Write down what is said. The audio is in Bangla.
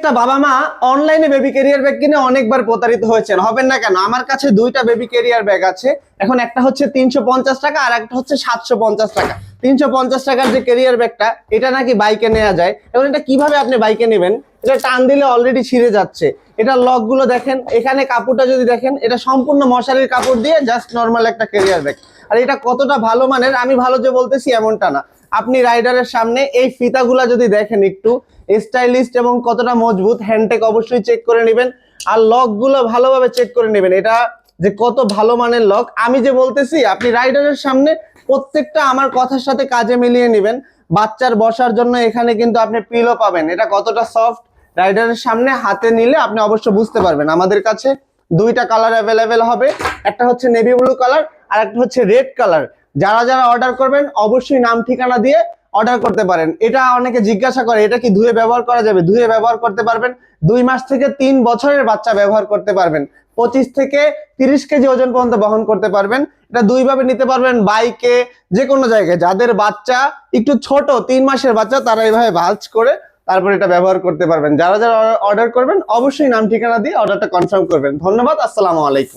প্রত্যেকটা বাবা মা অনলাইনে বেবি ক্যারিয়ার ব্যাগ কিনে অনেকবার প্রতারিত হয়েছেন, হবেন না কেন? আমার কাছে দুইটা বেবি ক্যারিয়ার ব্যাগ আছে। এখন একটা হচ্ছে 350 টাকা আর একটা হচ্ছে 750 টাকা। 350 টাকার যে ক্যারিয়ার ব্যাগটা, এটা নাকি বাইকে নেওয়া যায়। এখন এটা কিভাবে আপনি বাইকে নেবেন? এটা টান দিলে অলরেডি ছিঁড়ে যাচ্ছে। এটা লক গুলো দেখেন, এখানে কাপড়টা যদি দেখেন, এটা সম্পূর্ণ মশারির কাপড় দিয়ে জাস্ট নর্মাল একটা ক্যারিয়ার ব্যাগ। আর এটা কতটা ভালো মানের, আমি ভালো যে বলতেছি এমনটা না। আপনি রাইডারের সামনে এই ফিতাগুলা যদি দেখেন একটু স্টাইলিস্ট এবং কতটা মজবুত, হ্যান্ডটেক অবশ্যই চেক করে নেবেন। আর লক গুলো ভালোভাবে চেক করে নেবেন, এটা যে কত ভালো মানের লক। আমি যে বলতেছি আপনি রাইডারের সামনে প্রত্যেকটা আমার কথার সাথে কাজে মিলিয়ে নেবেন। বাচ্চার বসার জন্য এখানে কিন্তু আপনি পিলো পাবেন, এটা কতটা সফট রাইডারের সামনে হাতে নিলে আপনি অবশ্য বুঝতে পারবেন। আমাদের কাছে দুইটা কালার অ্যাভেলেবেল হবে, একটা হচ্ছে নেভি ব্লু কালার আর একটা হচ্ছে রেড কালার। যারা যারা অর্ডার করবেন অবশ্যই নাম ঠিকানা দিয়ে অর্ডার করতে পারেন। এটা অনেকে জিজ্ঞাসা করে এটা কি ধুয়ে ব্যবহার করা যাবে? ধুয়ে ব্যবহার করতে পারবেন। 2 মাস থেকে 3 বছরের বাচ্চা ব্যবহার করতে পারবেন। 25 থেকে 30 কেজি ওজন পর্যন্ত বহন করতে পারবেন। এটা দুই ভাবে নিতে পারবেন, বাইকে, যে কোনো জায়গায়। যাদের বাচ্চা একটু ছোট, 3 মাসের বাচ্চা, তারা এইভাবে ভাঁজ করে তারপর এটা ব্যবহার করতে পারবেন। যারা যারা অর্ডার করবেন অবশ্যই নাম ঠিকানা দিয়ে অর্ডারটা কনফার্ম করবেন। ধন্যবাদ, আসসালামু আলাইকুম।